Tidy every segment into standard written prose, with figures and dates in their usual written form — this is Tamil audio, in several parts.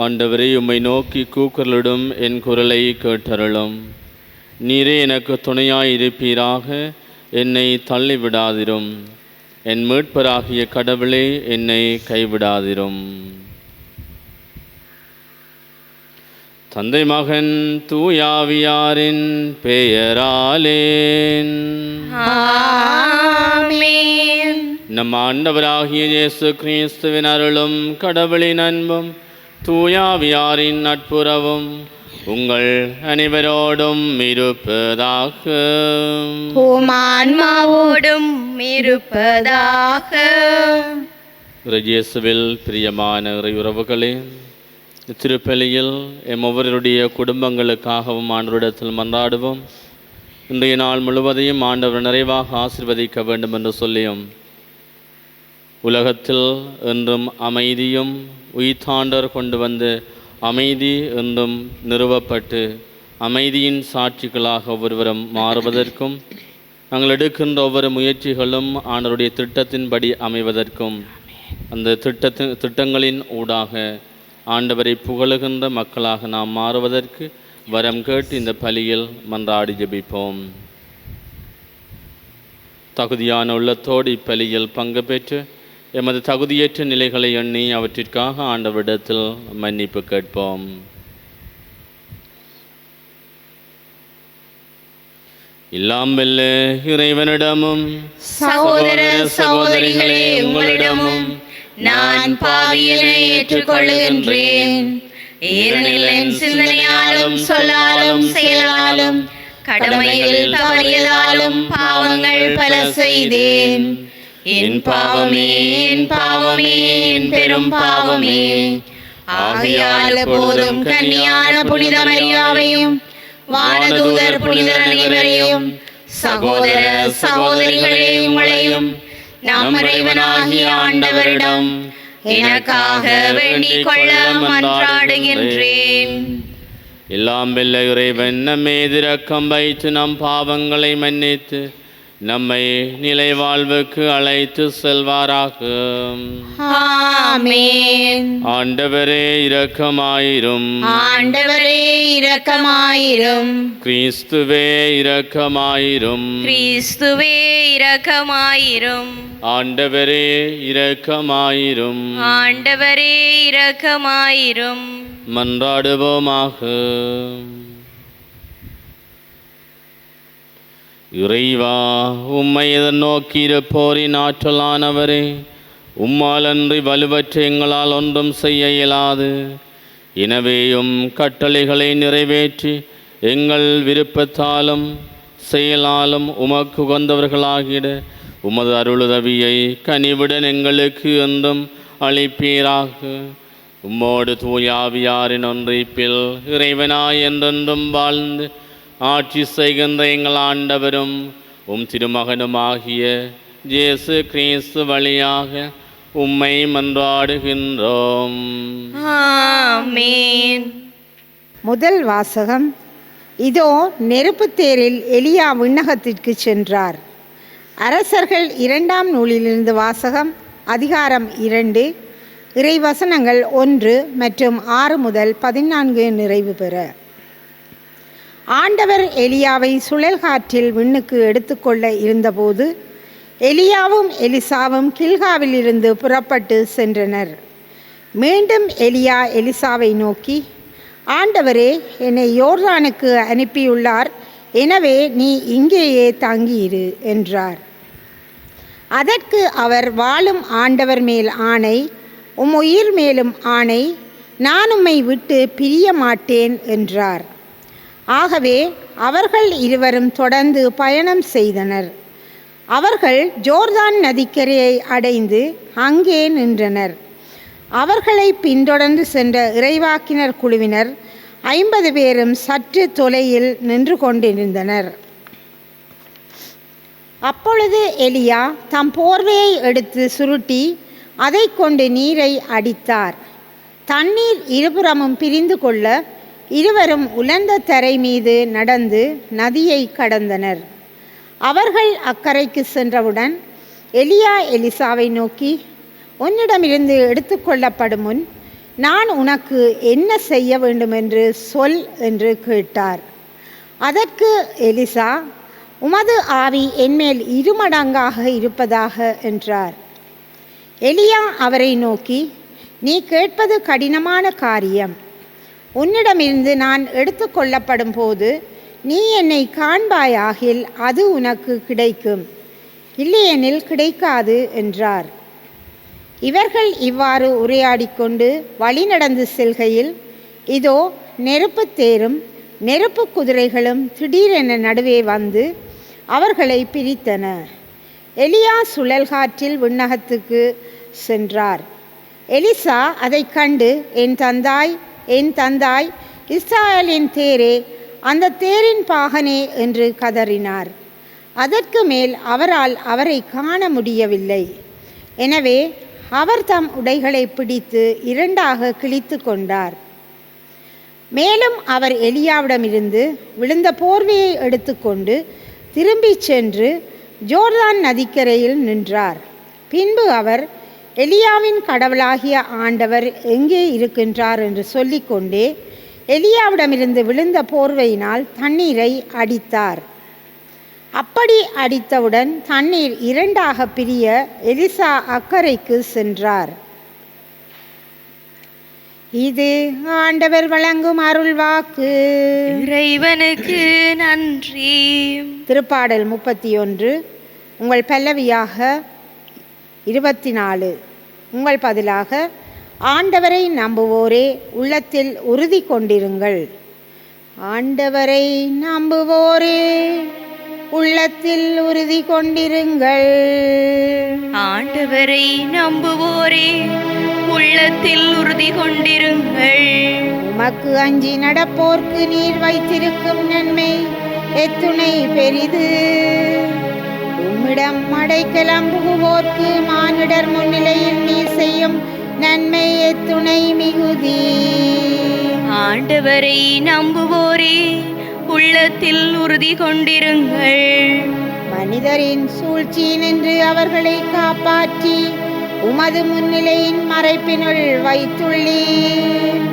ஆண்டவரே, உம்மை நோக்கி கூக்குரலிடும் என் குரலை கேட்டருளும். நீரே எனக்கு துணையாய் இருப்பீராக, என்னை தள்ளிவிடாதிரும். என் மீட்பராகிய கடவுளே, என்னை கைவிடாதிரும். தந்தை மகன் தூயாவியாரின் பெயராலேன். ஆமென். நம் ஆண்டவராகிய இயேசு கிறிஸ்துவின் அருளும் கடவுளின் அன்பும் தூயாவியாரின் நட்புறவும் உங்கள் அனைவரோடும் இருப்பதாக. உம் ஆன்மாவோடும் இருப்பதாக. இயேசுவில் பிரியமான உறவுகளே, திருப்பலியில் எம் ஒவ்வொருடைய குடும்பங்களுக்காகவும் ஆண்டவரிடத்தில் மன்றாடுவோம். இன்றைய நாள் முழுவதையும் ஆண்டவர் நிறைவாக ஆசீர்வதிக்க வேண்டும் என்று சொல்லியும், உலகத்தில் என்றும் அமைதியும் உயிர்த்தாண்டவர் கொண்டு வந்து அமைதி என்றும் நிறுவப்பட்டு அமைதியின் சாட்சிகளாக ஒவ்வொருவரும் மாறுவதற்கும், நாங்கள் எடுக்கின்ற ஒவ்வொரு முயற்சிகளும் ஆண்டவருடைய திட்டத்தின்படி அமைவதற்கும், அந்த திட்டங்களின் ஊடாக ஆண்டவரை புகழுகின்ற மக்களாக நாம் மாறுவதற்கு வரம் கேட்டு இந்த பலியில் மன்றாடி ஜெபிப்போம். தகுதியான உள்ளத்தோடு இப்பலியில் பங்கு பெற்று எமது தகுதியற்ற நிலைகளை எண்ணி அவற்றிற்காக ஆண்டவரிடத்தில் மன்னிப்பு கேட்போம். எல்லாம் வல்ல இறைவனிடமும் சகோதர சகோதரிகளே, உங்களிடமும் நான் பாவியனை ஏற்றுக்கொள்கின்றேன். ஏனெனில் என் சிந்தனையாலும் சொல்லாலும் செயலாலும் கடமையில் தவறியதாலும் பாவங்கள் பல செய்தேன். என் பாவமே, என் பாவமே, என் பெரும் பாவமே. ஆகையால் எப்போதும் கன்னியான புனித மரியாவையும் வானதூதர் புனிதர் அனைவரையும் சகோதர சகோதரிகளே உங்களையும் நம் இறைவனாகிய ஆண்டவரிடம் எனக்காக வேண்டிக் கொள்ள மன்றாடுகின்றேன். எல்லாம் வல்ல இறைவன் நம்மீது இரக்கம் வைத்து நம் பாவங்களை மன்னித்து நம்மை நிலை வாழ்வுக்கு அழைத்து செல்வாராக. ஆமென். ஆண்டவரே இரக்கமாயிரும். ஆண்டவரே இரக்கமாயிரும். கிறிஸ்துவே இரக்கமாயிரும். கிறிஸ்துவே இரக்கமாயிரும். ஆண்டவரே இரக்கமாயிரும். ஆண்டவரே இரக்கமாயிரும். மன்றாடுவோமாக. இறைவா, உம்மை நோக்கி இருப்போரின் ஆற்றலானவரே, உம்மாலன்றி வலுவற்ற எங்களால் ஒன்றும் செய்ய இயலாது. எனவேயும் கட்டளைகளை நிறைவேற்றி எங்கள் விருப்பத்தாலும் செயலாலும் உமக்கு உகந்தவர்களாகிட உமது அருளுதவியை கனிவுடன் எங்களுக்கு என்றும் அளிப்பீராக. உம்மோடு தூயாவியாரின் ஒன்றிப்பில் இறைவனாய் என்றென்றும் வாழ்ந்து ஆட்சி செய்கின்ற எங்கள் ஆண்டவரும் உம் திருமகனுமாகிய இயேசு கிறிஸ்து வழியாக உம்மை மன்றாடுகின்றோம். ஆமென். முதல் வாசகம். இதோ நெருப்புத் தேரில் எலியா விண்ணகத்திற்கு சென்றார். அரசர்கள் 2ஆம் நூலிலிருந்து வாசகம். அதிகாரம் 2, இறைவசனங்கள் 1 மற்றும் 6 முதல் 14 நிறைவு பெற. ஆண்டவர் எலியாவை சுழல் காற்றில் விண்ணுக்கு எடுத்துக்கொள்ள இருந்தபோது எலியாவும் எலிசாவும் கில்காவில் இருந்து புறப்பட்டு சென்றனர். மீண்டும் எலியா எலிசாவை நோக்கி, ஆண்டவரே, என்னை யோர்தானுக்கு அனுப்பியுள்ளார், எனவே நீ இங்கேயே தங்கியிரு என்றார். அதற்கு அவர், வாழும் ஆண்டவர் மேல் ஆணை, உம் உயிர் மேலும் ஆணை, நான் உம்மை விட்டு பிரிய மாட்டேன் என்றார். ஆகவே அவர்கள் இருவரும் தொடர்ந்து பயணம் செய்தனர். அவர்கள் ஜோர்தான் நதிக்கரையை அடைந்து அங்கே நின்றனர். அவர்களை பின்தொடர்ந்து சென்ற இறைவாக்கினர் குழுவினர் 50 பேரும் சற்று தொலையில் நின்று கொண்டிருந்தனர். அப்பொழுது எலியா தம் போர்வையை எடுத்து சுருட்டி அதை கொண்டு நீரை அடித்தார். தண்ணீர் இருபுறமும் பிரிந்து கொள்ள இருவரும் உலர்ந்த தரை மீது நடந்து நதியை கடந்தனர். அவர்கள் அக்கரைக்கு சென்றவுடன் எலியா எலிசாவை நோக்கி, உன்னிடமிருந்து எடுத்துக்கொள்ளப்படும் முன் நான் உனக்கு என்ன செய்ய வேண்டுமென்று சொல் என்று கேட்டார். அதற்கு எலிசா, உமது ஆவி என்மேல் 2 மடங்காக இருப்பதாக என்றார். எலியா அவரை நோக்கி, நீ கேட்பது கடினமான காரியம். உன்னிடமிருந்து நான் எடுத்து கொள்ளப்படும் போது நீ என்னை காண்பாயாகில் அது உனக்கு கிடைக்கும், இல்லையெனில் கிடைக்காது என்றார். இவர்கள் இவ்வாறு உரையாடிக்கொண்டு வழி நடந்து செல்கையில், இதோ நெருப்பு தேரும் நெருப்பு குதிரைகளும் திடீரென நடுவே வந்து அவர்களை பிரித்தன. எலியா சுழல் காற்றில் விண்ணகத்துக்கு சென்றார். எலிசா அதை கண்டு, என் தந்தாய், என் தந்தாய், இஸ்ராயலின் தேரே, அந்த தேரின் பாகனே என்று கதறினார். அதற்கு மேல் அவரால் அவரை காண முடியவில்லை. எனவே அவர் தம் உடைகளை பிடித்து 2ஆக கிழித்து கொண்டார். மேலும் அவர் எலியாவிடமிருந்து விழுந்த போர்வையை எடுத்துக்கொண்டு திரும்பிச் சென்று ஜோர்தான் நதிக்கரையில் நின்றார். பின்பு அவர், எலியாவின் கடவுளாகிய ஆண்டவர் எங்கே இருக்கின்றார் என்று சொல்லிக்கொண்டே எலியாவிடமிருந்து விழுந்த போர்வையினால் தண்ணீரை அடித்தார். அப்படி அடித்தவுடன் தண்ணீர் 2ஆக பிரிய எலிசா அக்கரைக்கு சென்றார். இது ஆண்டவர் வழங்கும் அருள்வாக்கு. இறைவனுக்கு நன்றி. திருப்பாடல் 31. உங்கள் பல்லவியாக 24. உங்கள் பதிலாக, ஆண்டவரை நம்புவோரே உள்ளத்தில் உறுதி கொண்டிருங்கள். ஆண்டவரை நம்புவோரே உள்ளத்தில் உறுதி கொண்டிருங்கள். ஆண்டவரை நம்புவோரே உள்ளத்தில் உறுதி கொண்டிருங்கள். உமக்கு அஞ்சி நடப்போர்க்கு நீர் வைத்திருக்கும் நன்மை எத்துணை பெரிது. உம்மிடம் அடைக்கலம் புகுவோர்க்கு மானிடர் முன்னிலையில் நீர் செய்யும் நன்மை எத்துணை மிகுதி. ஆண்டவரை நம்புவோரே உள்ளத்தில் உறுதி கொண்டிருங்கள். மனிதரின் சூழ்ச்சியினின்று அவர்களை காப்பாற்றி உமது முன்னிலையின் மறைப்பினுள் வைத்துள்ளீர்.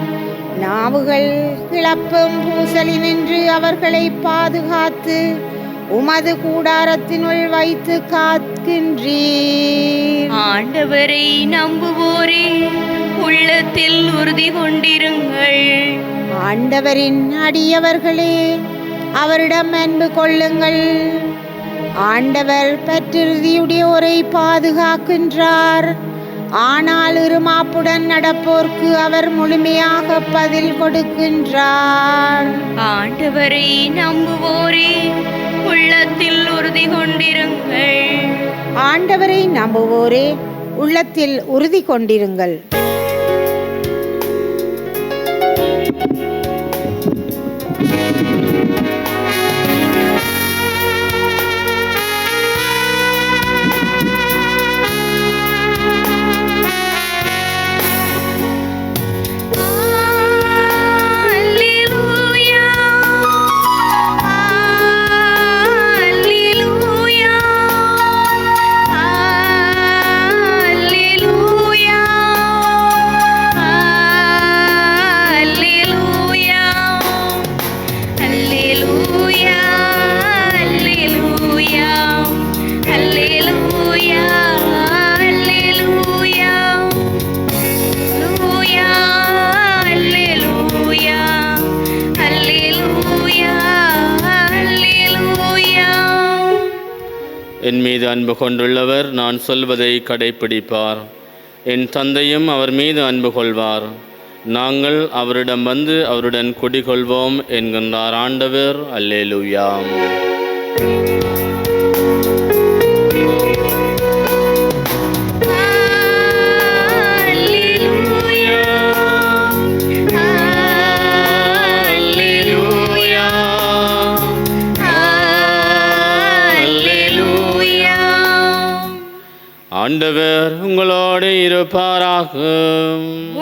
நாவுகள் கிளப்பும் பூசலினின்று அவர்களை பாதுகாத்து உமது கூடாரத்தினுள் வைத்து காக்கின்றீர். ஆண்டவரை நம்புவோரே உள்ளத்தில் உறுதி கொண்டிருங்கள். ஆண்டவரின் அடியவர்களே அவரிடம் அன்பு கொள்ளுங்கள். ஆண்டவர் பற்றுறுதியுடையோரை பாதுகாக்கின்றார். ஆனால் இருமாப்புடன் நடப்போர்க்கு அவர் முழுமையாக பதில் கொடுக்கின்றார். ஆண்டவரை நம்புவோரே உள்ளத்தில் உறுதி கொண்டிருங்கள். ஆண்டவரை நம்புவோரே உள்ளத்தில் உறுதி கொண்டிருங்கள். என் மீது அன்பு கொண்டுள்ளவர் நான் சொல்வதை கடைப்பிடிப்பார். என் தந்தையும் அவர் மீது அன்பு கொள்வார். நாங்கள் அவரிடம் வந்து அவருடன் குடிகொள்வோம் என்கின்றார் ஆண்டவர். அல்லேலூயா. ஆண்டவர் உங்களோடு இருப்பாராக.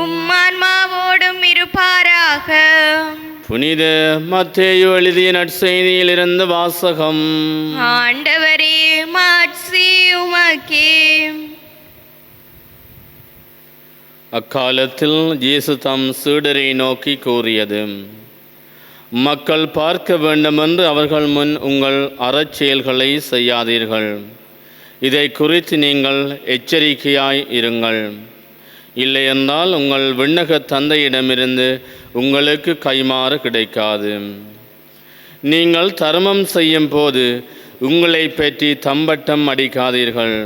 உம்மான்மாவோடும் இருப்பாராக. புனித மத்தேயு எழுதிய நற்செய்தியிலிருந்து வாசகம். ஆண்டவரே மாட்சி உமக்கே. அக்காலத்தில் இயேசு தம் சீடரை நோக்கி கூறியது: மக்கள் பார்க்க வேண்டுமென்று அவர்கள் முன் உங்கள் அறச்செயல்களை செய்யாதீர்கள். இதை குறித்து நீங்கள் எச்சரிக்கையாய் இருங்கள். இல்லையென்றால் உங்கள் விண்ணக தந்தையிடமிருந்து உங்களுக்கு கைமாறு கிடைக்காது. நீங்கள் தர்மம் செய்யும் போது உங்களை பற்றி தம்பட்டம் அடிக்காதீர்கள்.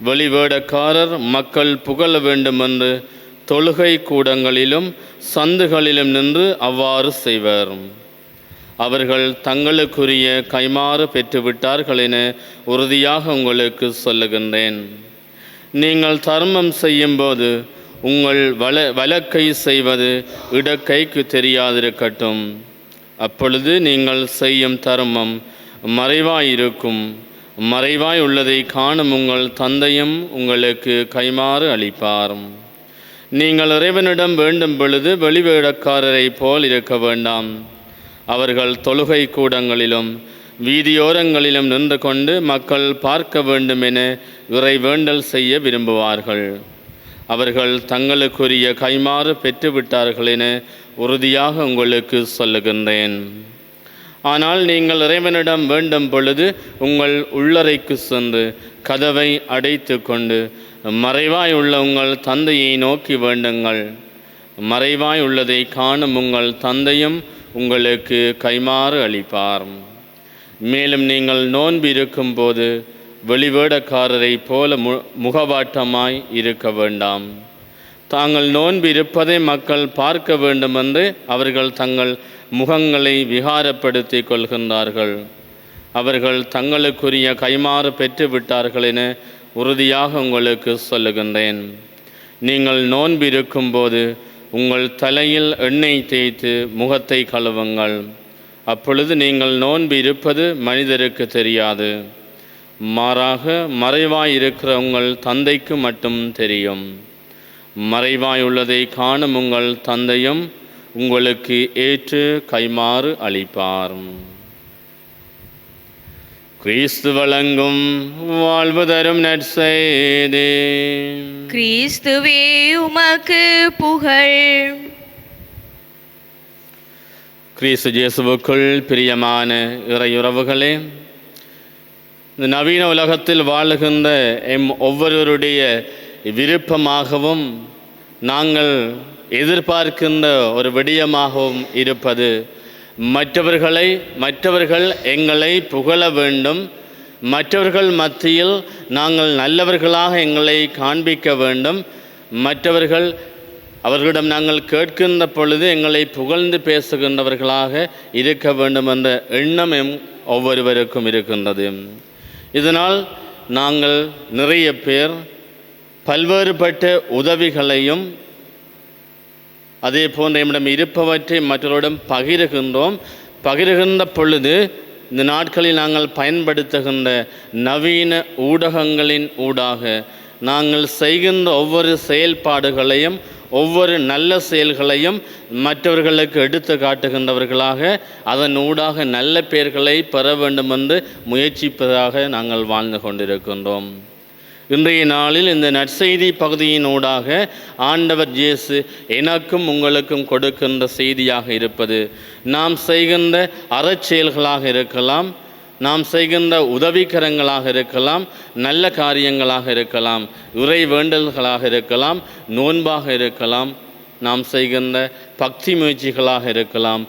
வெளிவேடக்காரர் மக்கள் புகழ வேண்டுமென்று தொழுகை கூடங்களிலும் சந்துகளிலும் நின்று அவ்வாறு செய்வர். அவர்கள் தங்களுக்குரிய கைமாறு பெற்றுவிட்டார்கள் என உறுதியாக உங்களுக்கு சொல்லுகின்றேன். நீங்கள் தர்மம் செய்யும்போது உங்கள் வலக்கை செய்வது இடக்கைக்கு தெரியாதிருக்கட்டும். அப்பொழுது நீங்கள் செய்யும் தர்மம் மறைவாயிருக்கும். மறைவாய் உள்ளதை காணும் உங்கள் தந்தையும் உங்களுக்கு கைமாறு அளிப்பார். நீங்கள் இறைவனிடம் வேண்டும் பொழுது வெளிவேடக்காரரை போல் இருக்க வேண்டாம். அவர்கள் தொழுகை கூடங்களிலும் வீதியோரங்களிலும் நின்று கொண்டு மக்கள் பார்க்க வேண்டும் என இறை வேண்டல் செய்ய விரும்புவார்கள். அவர்கள் தங்களுக்குரிய கைமாறு பெற்றுவிட்டார்கள் என உறுதியாக உங்களுக்கு சொல்லுகின்றேன். ஆனால் நீங்கள் இறைவனிடம் வேண்டும் பொழுது உங்கள் உள்ளறைக்கு சென்று கதவை அடைத்து கொண்டு மறைவாய் உள்ள உங்கள் தந்தையை நோக்கி வேண்டுங்கள். மறைவாய் உள்ளதை காணும் உங்கள் தந்தையும் உங்களுக்கு கைமாறு அளிப்பார். மேலும் நீங்கள் நோன்பு இருக்கும்போது வெளிவேடக்காரரை போல முகவாட்டமாய் இருக்க வேண்டாம். தாங்கள் நோன்பு இருப்பதை மக்கள் பார்க்க வேண்டுமென்று அவர்கள் தங்கள் முகங்களை விகாரப்படுத்தி கொள்கின்றார்கள். அவர்கள் தங்களுக்குரிய கைமாறு பெற்று விட்டார்கள் என உறுதியாக உங்களுக்கு சொல்லுகின்றேன். நீங்கள் நோன்பு இருக்கும்போது உங்கள் தலையில் எண்ணெய் தேய்த்து முகத்தை கழுவுங்கள். அப்பொழுது நீங்கள் நோன்பு இருப்பது மனிதருக்கு தெரியாது. மாறாக மறைவாய் இருக்கிற உங்கள் தந்தைக்கு மட்டும் தெரியும். மறைவாய் உள்ளதை காணும் உங்கள் தந்தையும் உங்களுக்கு ஏற்று கைமாறு அளிப்பார். கிறிஸ்து வழங்கும் வாழ்வு தரும் நற்செய்தி. கிறிஸ்துவே உமக்கு புகழ். கிறிஸ்து இயேசுவுக்குள் பிரியமான இறையுறவுகளே, இந்த நவீன உலகத்தில் வாழுகின்ற ஒவ்வொருவருடைய விருப்பமாகவும் நாங்கள் எதிர்பார்க்கின்ற ஒரு விடயமாகவும் இருப்பது மற்றவர்கள் எங்களை புகழ வேண்டும், மற்றவர்கள் மத்தியில் நாங்கள் நல்லவர்களாக எங்களை காண்பிக்க வேண்டும், அவர்களிடம் நாங்கள் கேட்கின்ற பொழுது எங்களை புகழ்ந்து பேசுகின்றவர்களாக இருக்க வேண்டும் என்ற எண்ணம் ஒவ்வொருவருக்கும் இருக்கின்றது. இதனால் நாங்கள் நிறைய பேர் பல்வேறுபட்ட உதவிகளையும் அதே போன்ற நம்மிடம் இருப்பவற்றை மற்றவரிடம் பகிர்கின்ற பொழுது இந்த நாட்களில் நாங்கள் பயன்படுத்துகின்ற நவீன ஊடகங்களின் ஊடாக நாங்கள் செய்கின்ற ஒவ்வொரு செயல்பாடுகளையும் ஒவ்வொரு நல்ல செயல்களையும் மற்றவர்களுக்கு எடுத்து காட்டுகின்றவர்களாக அதன் ஊடாக நல்ல பெயர்களை பெற வேண்டும் என்று முயற்சிப்பதாக நாங்கள் வாழ்ந்து கொண்டிருக்கின்றோம். இன்றைய நாளில் இந்த நற்செய்தி பகுதியின் ஊடாக ஆண்டவர் இயேசு எனக்கும் உங்களுக்கும் கொடுக்கின்ற செய்தியாக இருப்பது, நாம் செய்கின்ற அறச்செயல்களாக இருக்கலாம், நாம் செய்கின்ற உதவிக்கரங்களாக இருக்கலாம், நல்ல காரியங்களாக இருக்கலாம், இறை வேண்டல்களாக இருக்கலாம், நோன்பாக இருக்கலாம், நாம் செய்கின்ற பக்தி முயற்சிகளாக இருக்கலாம்.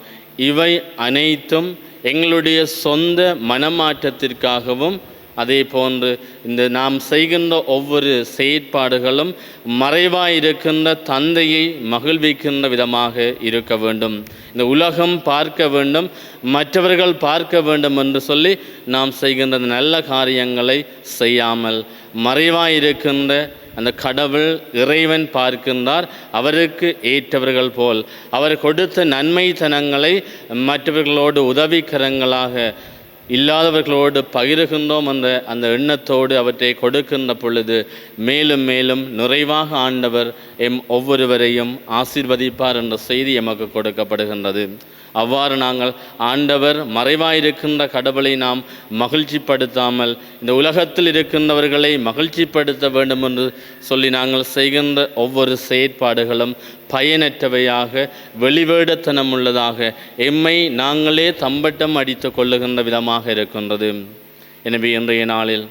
இவை அனைத்தும் எங்களுடைய சொந்த மனமாற்றத்திற்காகவும் அதே போன்று இந்த நாம் செய்கின்ற ஒவ்வொரு செயற்பாடுகளும் மறைவாயிருக்கின்ற தந்தையை மகிழ்விக்கின்ற விதமாக இருக்க வேண்டும். இந்த உலகம் பார்க்க வேண்டும், மற்றவர்கள் பார்க்க வேண்டும் என்று சொல்லி நாம் செய்கின்ற நல்ல காரியங்களை செய்யாமல் மறைவாயிருக்கின்ற அந்த கடவுள் இறைவன் பார்க்கின்றார். அவருக்கு ஏற்றவர்கள் போல் அவர் கொடுத்த நன்மைத்தனங்களை மற்றவர்களோடு உதவிக்கரங்களாக இல்லாதவர்களோடு பகிர்கின்றோம் அந்த எண்ணத்தோடு அவற்றை கொடுக்கின்ற பொழுது மேலும் மேலும் நிறைவாக ஆண்டவர் ஒவ்வொருவரையும் ஆசீர்வதிப்பார் என்ற செய்தி எமக்கு கொடுக்கப்படுகின்றது. அவ்வாறு நாங்கள் ஆண்டவர் மறைவாயிருக்கின்ற கடவுளை நாம் மகிழ்ச்சிப்படுத்தாமல் இந்த உலகத்தில் இருக்கின்றவர்களை மகிழ்ச்சிப்படுத்த வேண்டும் என்று சொல்லி நாங்கள் செய்கின்ற ஒவ்வொரு செயற்பாடுகளும் பயனற்றவையாக வெளிவேடத்தனம் உள்ளதாக எம்மை நாங்களே தம்பட்டம் அடித்து கொள்ளுகின்ற விதமாக இருக்கின்றது. எனவே இன்றைய நாளில்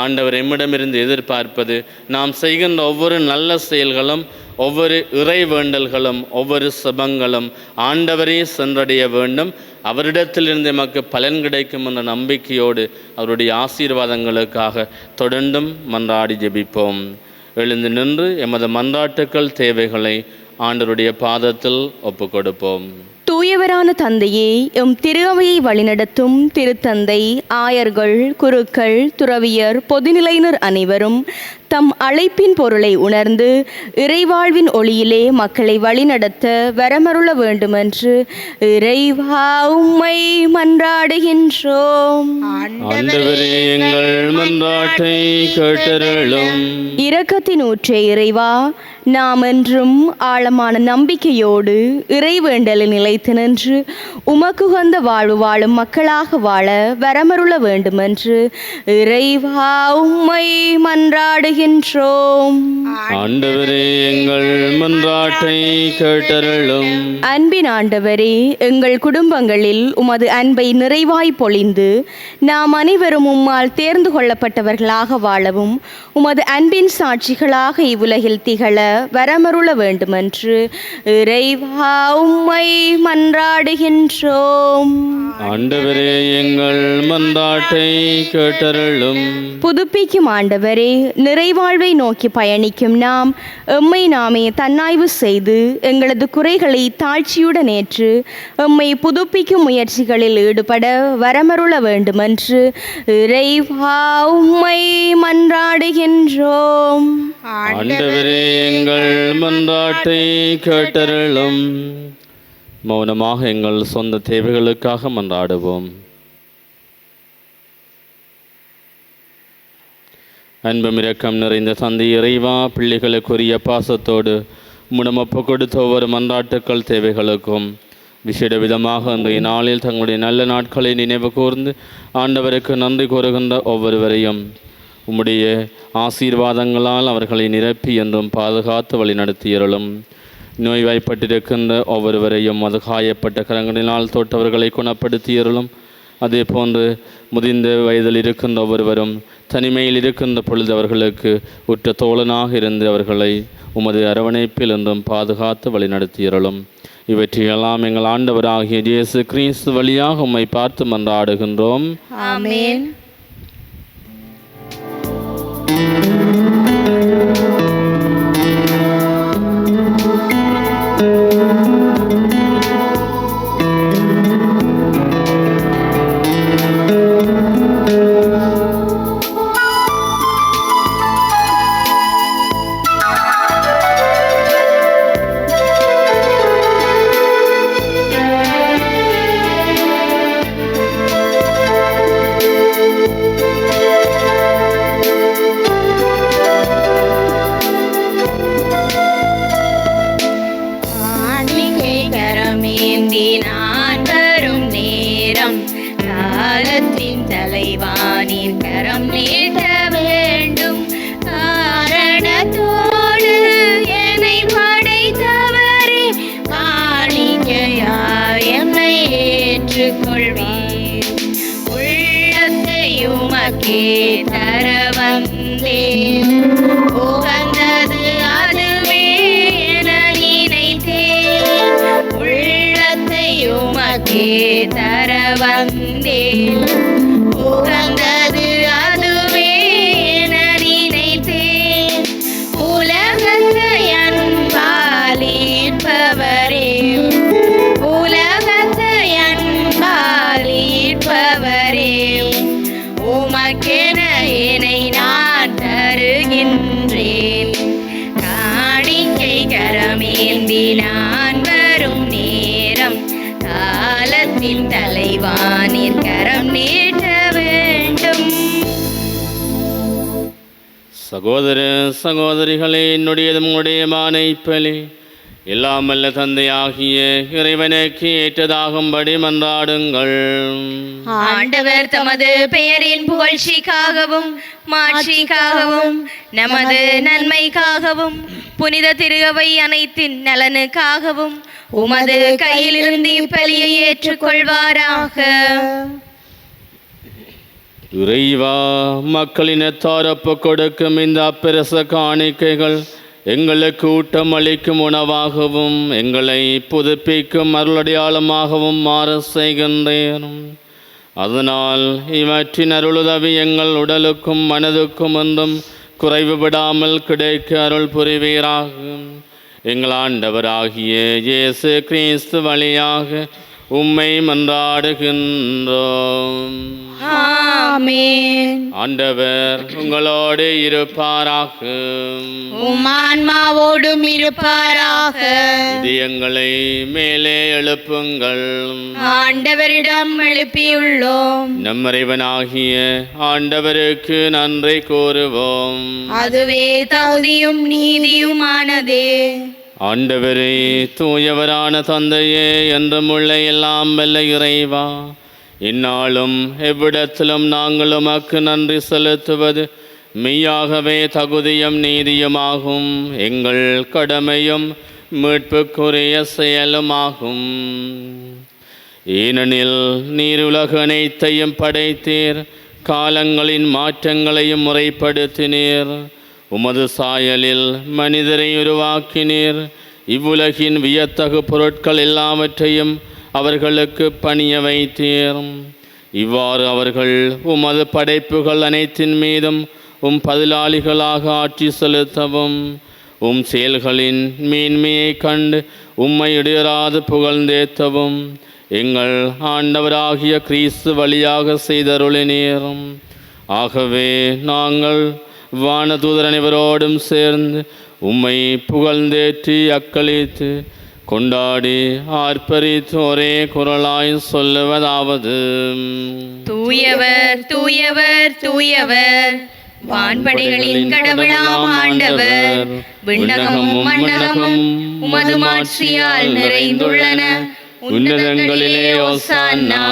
ஆண்டவர் எம்மிடமிருந்து எதிர்பார்ப்பது நாம் செய்கின்ற ஒவ்வொரு நல்ல செயல்களும் ஒவ்வொரு இறை வேண்டல்களும் ஒவ்வொரு செபங்களும் ஆண்டவரே சென்றடைய வேண்டும், அவரிடத்திலிருந்து எமக்கு பலன் கிடைக்கும் என்ற நம்பிக்கையோடு அவருடைய ஆசீர்வாதங்களுக்காக தொடர்ந்தும் மன்றாடி ஜெபிப்போம். எழுந்து நின்று எமது மன்றாட்டுக்கள் தேவைகளை ஆண்டவருடைய பாதத்தில் ஒப்புக் கொடுப்போம். தூயவரான தந்தையே, எம் திரு அவையை வழிநடத்தும் திருத்தந்தை, ஆயர்கள், குருக்கள், துறவியர், பொதுநிலையினர் அனைவரும் தம் அழைப்பின் பொருளை உணர்ந்து இறைவாழ்வின் ஒளியிலே மக்களை வழிநடத்த வரமருள வேண்டுமென்று இறைவா உம்மை மன்றாடுகின்றோம். ஆண்டவரே, எங்கள் மன்றாட்டை கேட்டருளும். இரக்கத்தின் ஊற்றே இறைவா, நாம் என்றும் ஆழமான நம்பிக்கையோடு இறைவேண்டலில் நிலைத்து நின்று உமக்குகந்த வாழ்வு வாழும் மக்களாக வாழ வரமருள வேண்டுமென்று இறைவா உம்மை மன்றாடுகின்றோம். ஆண்டவரே, எங்கள் மன்றாட்டை கேட்டருளும். அன்பின் ஆண்டவரே, எங்கள் குடும்பங்களில் உமது அன்பை நிறைவாய் பொழிந்து நாம் அனைவரும் உம்மால் தேர்ந்து கொள்ளப்பட்டவர்களாக வாழவும் உமது அன்பின் சாட்சிகளாக இவ்வுலகில் திகழ வரமருள வேண்டுமென்று இறைவா உம்மை மன்றாடுகின்றோம். ஆண்டவரே, எங்கள் மன்றாட்டை கேட்டருளும். புதுப்பிக்கும் ஆண்டவரே, நிறைவாழ்வை நோக்கி பயணிக்கும் நாம் எம்மை நாமே தன்னாய்வு செய்து எங்களது குறைகளை தாழ்ச்சியுடன் ஏற்று எம்மை புதுப்பிக்கும் முயற்சிகளில் ஈடுபட வரமருள வேண்டுமென்று இறைவா உம்மை மன்றாடுகின்றோம். ஆண்டவரே, எங்கள் மன்றாட்டை கேட்டருளும். மௌனமாக எங்கள் சொந்த தேவைகளுக்காக மன்றாடுவோம். அன்பும் இரக்கம் நிறைந்த தந்தை இறைவா, பிள்ளைகளுக்குரிய பாசத்தோடு உம்மிடம் ஒப்பு கொடுத்த ஒவ்வொரு மன்றாட்டுக்கள் தேவைகளுக்கும் விசேட விதமாக இன்றைய நாளில் தங்களுடைய நல்ல நாட்களை நினைவு கூர்ந்து ஆண்டவருக்கு நன்றி கூறுகின்ற ஒவ்வொருவரையும் உம்முடைய ஆசீர்வாதங்களால் அவர்களை நிரப்பி என்றும் பாதுகாத்து வழிநடத்தியருளும். நோய்வாய்ப்பட்டிருக்கின்ற ஒவ்வொருவரையும் அது காயப்பட்ட கரங்களினால் தொட்டவர்களை குணப்படுத்தியருளும். அதே போன்று முதிர்ந்த வயதில் இருக்கின்ற ஒவ்வொருவரும் தனிமையில் இருக்கின்ற பொழுது அவர்களுக்கு உற்ற தோழனாக இருந்து அவர்களை உமது அரவணைப்பில் என்றும் பாதுகாத்து வழிநடத்தியருளும். இவற்றையெல்லாம் எங்கள் ஆண்டவராகிய இயேசு கிறிஸ்து வழியாக உம்மை பார்த்து மன்றாடுகின்றோம். ஆமென். நான் வரும் நேரம் காலத்தின் தலைவானிற் கரம் நீட்ட சகோதர சகோதரிகளே, என்னுடையதும் உங்களுடையமான இப்பலி எல்லாம் வல்ல தந்தையாகிய இறைவனுக்கு ஏற்றதாகும்படி மன்றாடுங்கள். ஆண்டவர் தமது பெயரின் புகழ்ச்சிக்காகவும் மாட்சிக்காகவும் நமது நன்மைக்காகவும் புனித திருகவை அனைத்தின் நலனுக்காகவும் உமது கையிலிருந்து இப்பலியை ஏற்றுக்கொள்வாராக. இறைவா, மக்களினத்தார் ஒப்புக் கொடுக்கும் இந்த அப்பிரச காணிக்கைகள் எங்களுக்கு ஊட்டம் அளிக்கும் உணவாகவும் எங்களை புதுப்பிக்கும் அருளடையாளமாகவும் மாற செய்கின்றேன். அதனால் இவற்றின் அருளுதவி எங்கள் உடலுக்கும் மனதுக்கும் என்றும் குறைவுபடாமல் கிடைக்க அருள் புரிவீராக. எங்கள் ஆண்டவராகிய இயேசு கிறிஸ்து வழியாக உம்மை மன்றாடுகின்றோம். ஆமென். ஆண்டவர் உங்களோடு இருப்பாராக. உம் ஆன்மாவோடும் இருப்பாராக. இதயங்களை மேலே எழுப்புங்கள். ஆண்டவரிடம் எழுப்பியுள்ளோம். நம் இறைவனாகிய ஆண்டவருக்கு நன்றி கூறுவோம். அதுவே தகுதியும் நீதியுமானதே. ஆண்டவரே, தூயவரான தந்தையே, என்றும் உள்ள எல்லாம் வல்ல இறைவா, இந்நாளும் எவ்விடத்திலும் நாங்கள் உமக்கு நன்றி செலுத்துவது மெய்யாகவே தகுதியும் நீதியுமாகும். எங்கள் கடமையும் மீட்புக்குரிய செயலுமாகும். ஏனெனில் நீர் உலக அனைத்தையும் படைத்தீர், காலங்களின் மாற்றங்களையும் முறைப்படுத்தினீர். உமது சாயலில் மனிதரை உருவாக்கினீர். இவ்வுலகின் வியத்தகு பொருட்கள் எல்லாவற்றையும் அவர்களுக்கு பணிய வைத்தீர். இவ்வாறு அவர்கள் உமது படைப்புகள் அனைத்தின் மீதும் பதிலாளிகளாக ஆட்சி செலுத்தவும் செயல்களின் மேன்மையை கண்டு உம்மை இடையராது புகழ்ந்தேத்தவும் எங்கள் ஆண்டவராகிய கிறிஸ்து வழியாக செய்தருளினீர். ஆகவே நாங்கள் வானதூதர் அனைவரோடும் சேர்ந்து உம்மை புகழ்ந்தேற்றி அக்களித்து கொண்டாடி ஆர்ப்பரித்து ஒரே குரலாய் சொல்லுவதாவது: தூயவர் தூயவர் தூயவர், வான்படைகளின் கடவுளாம் ஆண்டவர். விண்ணகமும் மண்ணகமும் உமது மாட்சியால் நிறைந்துள்ளன. உன்னதங்களிலே ஓசானா.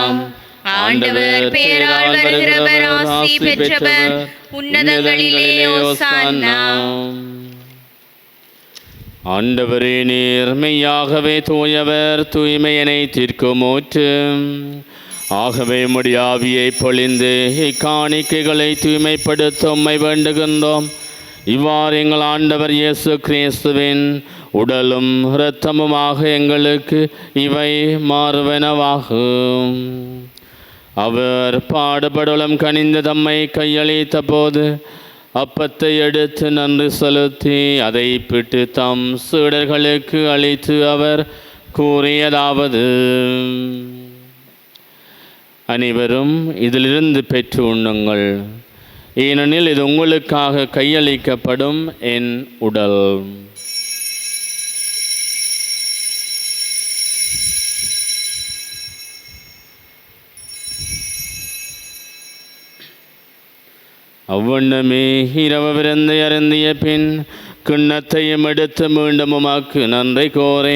ஆண்டவர் பெயரால் வருகிறவர் ஆசி பெற்றவர். உன்னதங்களிலே ஓசானா. ஆண்டவரே, நீர் மெய்யாகவே தூயவர், தூய்மையனை தீர்க்கும் ஊற்று. ஆகவே உம்முடைய ஆவியை பொழிந்து இக்காணிக்கைகளை தூய்மைப்படுத்த உம்மை வேண்டுகின்றோம். இவ்வாறு எங்கள் ஆண்டவர் இயேசு கிறிஸ்துவின் உடலும் இரத்தமுமாக எங்களுக்கு இவை மாறுவனவாகும். அவர் பாடுபடலும் கனிந்து தம்மை கையளித்த போது அப்பத்தை எடுத்து நன்றி செலுத்தி அதை பிட்டு தம் சீடர்களுக்கு அளித்து அவர் கூறியதாவது: அனைவரும் இதிலிருந்து பெற்று உண்ணுங்கள், ஏனெனில் இது உங்களுக்காக கையளிக்கப்படும் என் உடல். அவ்வண்ணமே இரவு விருந்தை அருந்திய பின் கிண்ணத்தையும் எடுத்து மீண்டும் உமக்கு நன்றி கோரே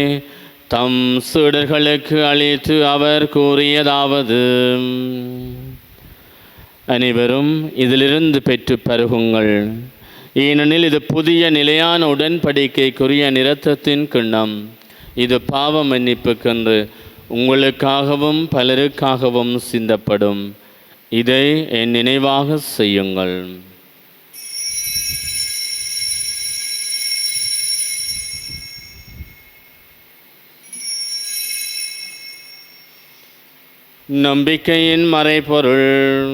தம் சீடர்களுக்கு அளித்து அவர் கூறியதாவது: அனைவரும் இதிலிருந்து பெற்று பருகுங்கள், ஏனெனில் இது புதிய நிலையான உடன்படிக்கைக்குரிய இரத்தத்தின் கிண்ணம். இது பாவ மன்னிப்புக்கென்று உங்களுக்காகவும் பலருக்காகவும் சிந்தப்படும். இதை என் நினைவாக செய்யுங்கள். நம்பிக்கையின் மறைபொருள்.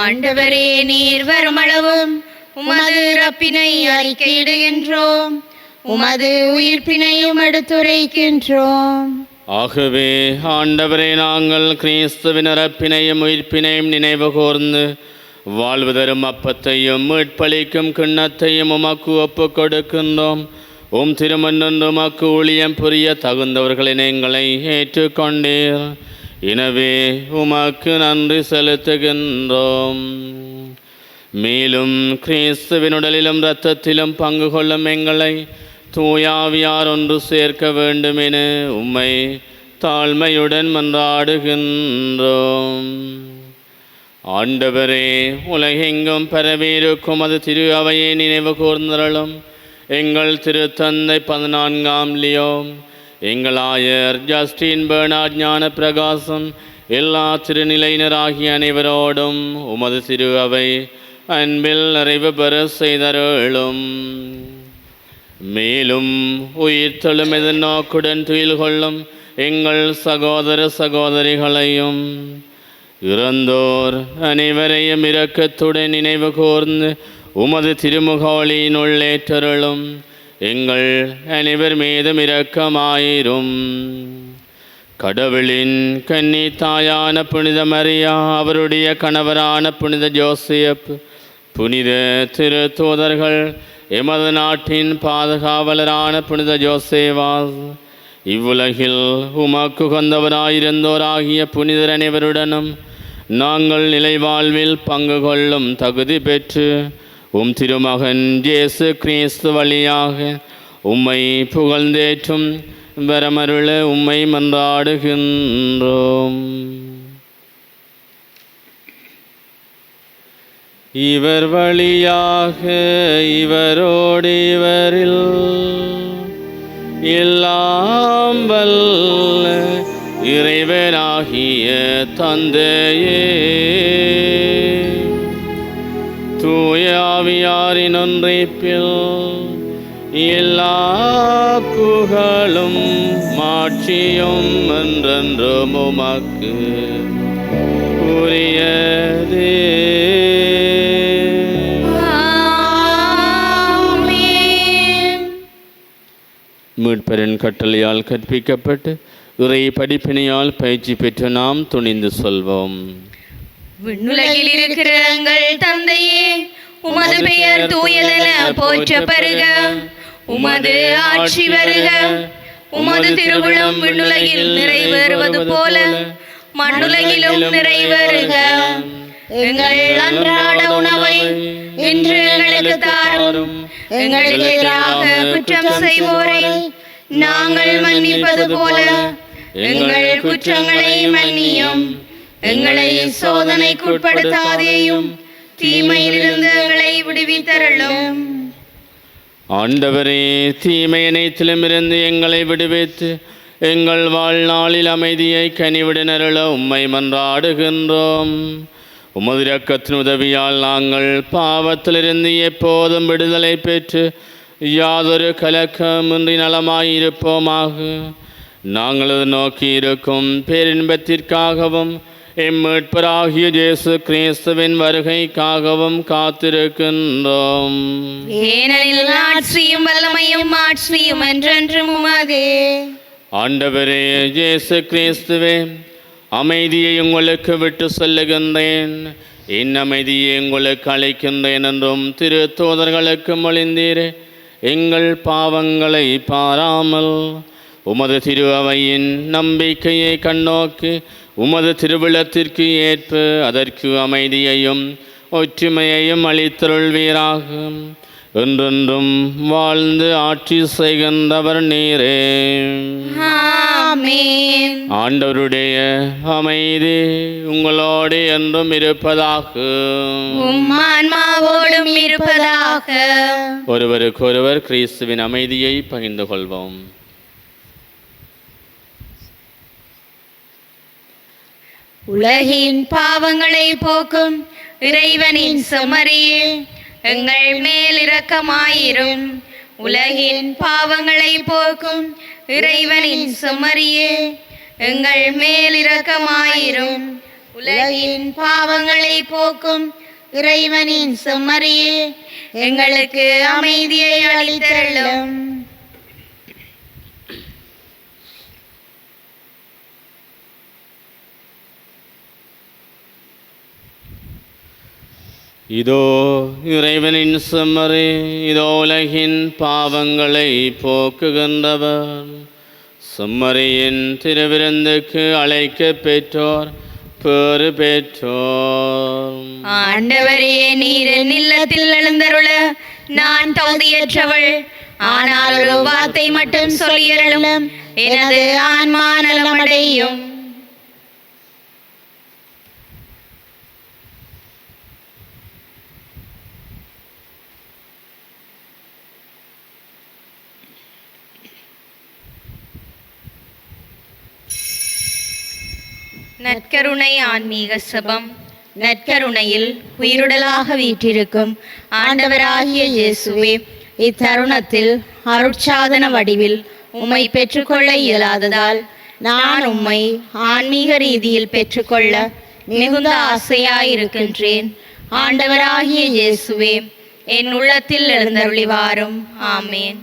ஆண்டவரே, நீர் வருமளவும் உமது இறப்பினை அறிக்கையிடுகின்றோம், உமது உயிர்ப்பினையும் எடுத்துரைக்கின்றோம். ஆகவே ஆண்டவரே, நாங்கள் கிறிஸ்துவின் இறப்பினையும் உயிர்ப்பினையும் நினைவு கூர்ந்து வாழ்வு தரும் அப்பத்தையும் மீட்பளிக்கும் கிண்ணத்தையும் உமக்கு ஒப்புக் கொடுக்கின்றோம். திருமன்னன் உமக்கு ஊழியம் புரிய தகுந்தவர்களின் எங்களை ஏற்றுக்கொண்டீர். எனவே உமக்கு நன்றி செலுத்துகின்றோம். மேலும் கிறிஸ்துவின் உடலிலும் இரத்தத்திலும் பங்கு கொள்ளும் எங்களை தூயாவியார் ஒன்று சேர்க்க வேண்டும் என உம்மை தாழ்மையுடன் மன்றாடுகின்றோம். ஆண்டவரே, உலகெங்கும் பரவியிருக்கும் அது திரு அவையை நினைவு கூர்ந்தருளும். எங்கள் திருத்தந்தை 14ஆம் லியோ, எங்கள் ஆயர் ஜஸ்டின் பெர்னார்ட் ஞான பிரகாசம், எல்லா திருநிலையினராகிய அனைவரோடும் உமது திரு அவை அன்பில் நிறைவு பெற செய்தருளும். மேலும் உயிர்த்தெழும் எதிர்நோக்குடன் துயில் கொள்ளும் எங்கள் சகோதர சகோதரிகளையும் இறந்தோர் அனைவரையும் இரக்கத்துடன் நினைவு கூர்ந்து உமது திருமுகவழியின் உள்ளேற்றருளும். எங்கள் அனைவர் மீதும் இரக்கமாயிரும். கடவுளின் கன்னி தாயான புனித மரியா, அவருடைய கணவரான புனித ஜோசப், புனித திரு தூதர்கள், எமது நாட்டின் பாதுகாவலரான புனித ஜோசேவாஸ், இவ்வுலகில் உமக்கு உகந்தவராயிருந்தோராகிய புனிதர் அனைவருடனும் நாங்கள் நிலைவாழ்வில் பங்கு கொள்ளும் தகுதி பெற்று உம் திருமகன் இயேசு கிறிஸ்து வழியாக உம்மை புகழ்ந்தேற்றும் வரமருள உம்மை மன்றாடுகின்றோம். இவர் வழியாக இவரோடு இவரில் எல்லாம் வல்ல இறைவனாகிய தந்தையே, தூய ஆவியாரின் ஒன்றைப்பில் எல்லா புகழும் மாட்சியும் என்றென்றும் உமக்கு உரியதே. மீட்பரின் கட்டளையால் கற்பிக்கப்பட்டு இறை படிப்பினையால் பயிற்சி பெற்று நாம் துணிந்து சொல்வோம். விண்ணுலகில் இருக்கிற எங்கள் தந்தையே, உமது பெயர் தூயதென போற்ற பெறுக. உமது ஆட்சி வருக. உமது திருவுளம் விண்ணுலகில் நிறைவேறுவது போல மண்ணுலகிலும் நிறைவேறுக. எங்கள் அன்றாட உணவை இன்று எங்களுக்கு தாரும். எங்களுக்கு எதிராக குற்றம் செய்வோரை நாங்கள் மன்னிப்பது போல எங்கள் குற்றங்களை மன்னியும். எங்களை சோதனைக்குட்படுத்தாதேயும், தீமையிலிருந்து எங்களை விடுவித்தருளும். ஆண்டவரே, தீமை அனைத்திலுமிருந்து எங்களை விடுவித்து எங்கள் வாழ்நாளில் அமைதியை கனிவுடன் அருள உம்மை மன்றாடுகின்றோம். உமது இரக்கத்தின் உதவியால் நாங்கள் பாவத்திலிருந்து எப்போதும் விடுதலை பெற்று யாதொரு கலக்கமின்றி நலமாயிருப்போமாக. நாங்கள் நோக்கி இருக்கும் பேரின்பத்திற்காகவும் எம்மீட்பராகிய இயேசு கிறிஸ்துவின் வருகைக்காகவும் காத்திருக்கின்றோம். ஏனெனில் ஆட்சியும் வல்லமையும் மாட்சியும் என்றென்றும் உமதே. ஆண்டவரே இயேசு கிறிஸ்துவே, அமைதியை உங்களுக்கு விட்டு சொல்லுகின்றேன், என் அமைதியை உங்களுக்கு அளிக்கின்றேன் என்றும் திரு தூதர்களுக்கு மொழிந்தீர். எங்கள் பாவங்களை பாராமல் உமது திரு அவையின் நம்பிக்கையை கண்ணோக்கி உமது திருவிழத்திற்கு ஏற்ப அதற்கு அமைதியையும் ஒற்றுமையையும் அளித்தருள்வீராக. என்றென்றும் வாழ்ந்து ஆட்சி செய்கின்றவர் நீரே. ஆமென். ஆண்டவருடைய அமைதி உங்களோடு என்றும் இருப்பதாக. உம் ஆன்மாவோடும் இருப்பதாக. ஒருவருக்கொருவர் கிறிஸ்துவின் அமைதியை பகிர்ந்து கொள்வோம். உலகின் பாவங்களை போக்கும் இறைவனின் செம்மறியே, எங்கள் மேல் இரக்கமாயிரும். உலகின் பாவங்களை போக்கும் இறைவனின் செம்மறியே, எங்கள் மேல் இரக்கமாயிரும். உலகின் பாவங்களை போக்கும் இறைவனின் செம்மறியே, எங்களுக்கு அமைதியை அளித்தருளும். இதோ இறைவனின் செம்மறி, இதோ உலகின் பாவங்களை போக்குகின்றவர். செம்மறியின் திருவிருந்துக்கு அழைக்க பெற்றோர் பேறு பெற்றோர். ஆண்டவரே, நீர் என் இல்லத்தில் எழுந்தருள நான் தகுதியற்றவள். ஆனால் ஒரு வார்த்தை மட்டும் சொல்லியருளும், எனது ஆன்மா நலமடையும். நற்கருணை ஆன்மீக சபம். நற்கருணையில் உயிருடலாக வீற்றிருக்கும் ஆண்டவராகிய இயேசுவே, இத்தருணத்தில் அருட்சாதன வடிவில் உம்மை பெற்றுக்கொள்ள இயலாததால் நான் உம்மை ஆன்மீக ரீதியில் பெற்றுக்கொள்ள மிகுந்த ஆசையாயிருக்கின்றேன். ஆண்டவராகிய இயேசுவே, என் உள்ளத்தில் எழுந்தருளி வாரும். ஆமேன்.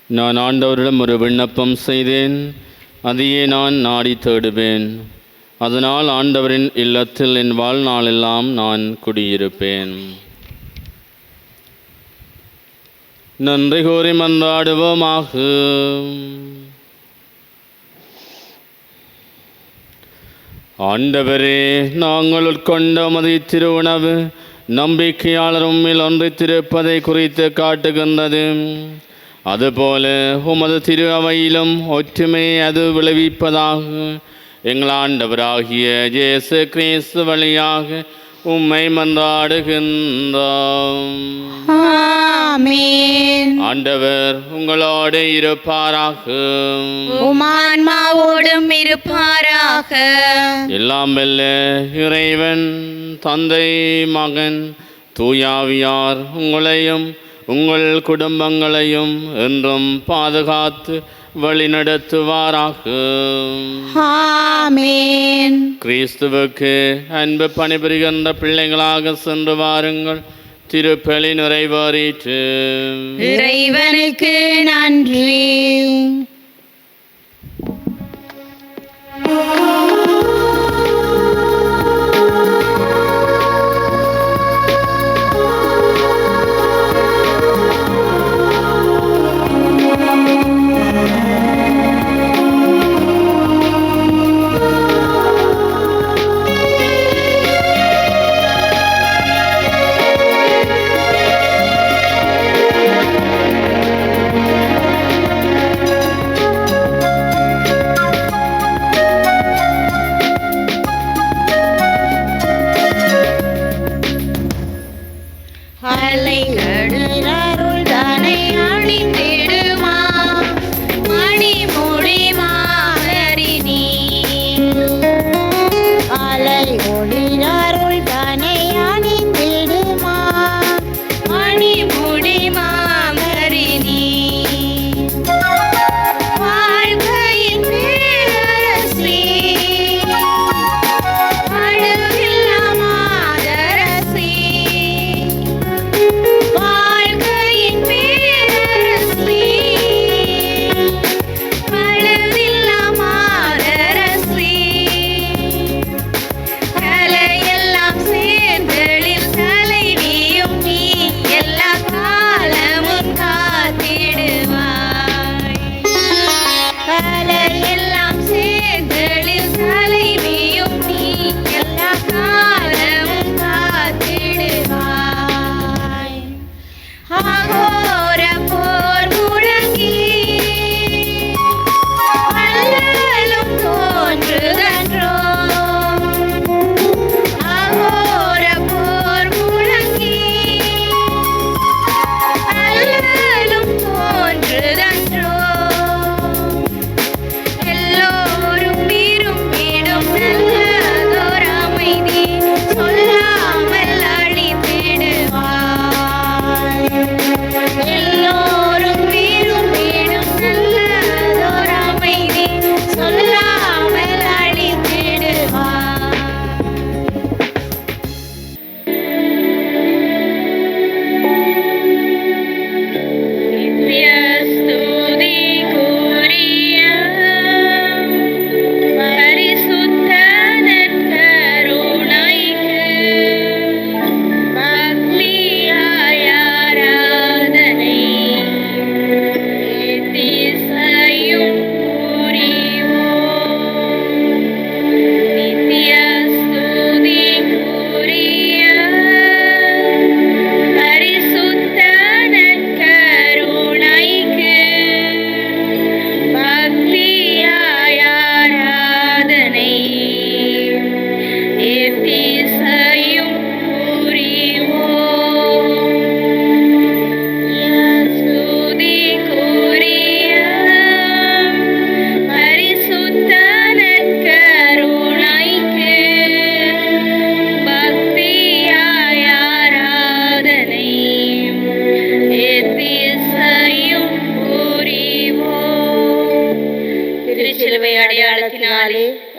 நான் ஆண்டவரிடம் ஒரு விண்ணப்பம் செய்தேன், அதையே நான் நாடி தேடுவேன். அதனால் ஆண்டவரின் இல்லத்தில் என் வாழ்நாளெல்லாம் நான் குடியிருப்பேன். நன்றி கூறி மன்றாடுவோமாக. ஆண்டவரே, நாங்கள் உட்கொண்ட உமது திருவுணவு நம்பிக்கையாளர் உம்மில் ஒன்றித்திருப்பதை குறித்து காட்டுகின்றது. அதுபோல உமது திரு அவையிலும் ஒற்றுமையை அது விளைவிப்பதாக எங்கள் ஆண்டவராகிய இயேசு கிறிஸ்து வழியாக உம்மை மன்றாடுகின்றோம். ஆமென். ஆண்டவர் உங்களோடு இருப்பாராக. உமான்மாவோடும் இருப்பாராக. எல்லாம் வல்ல இறைவன் தந்தை, மகன், தூயாவியார் உங்களையும் உங்கள் குடும்பங்களையும் என்றும் பாதுகாத்து வழிநடத்துவாராக. ஆமென். கிறிஸ்துவுக்கு அன்பு பணிபுரிகின்ற பிள்ளைகளாக சென்று வாருங்கள். திருப்பலி நிறைவேறிற்று. இறைவனுக்கு நன்றி.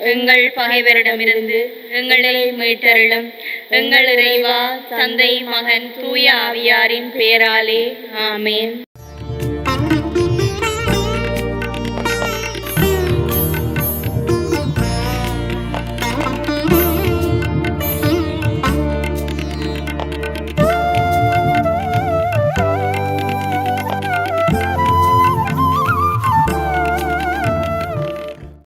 எங்கள் பகைவரிடமிருந்து எங்களை மீட்டருளும். எங்கள் இறைவா, தந்தை, மகன், தூய ஆவியாரின் பெயராலே. ஆமென்.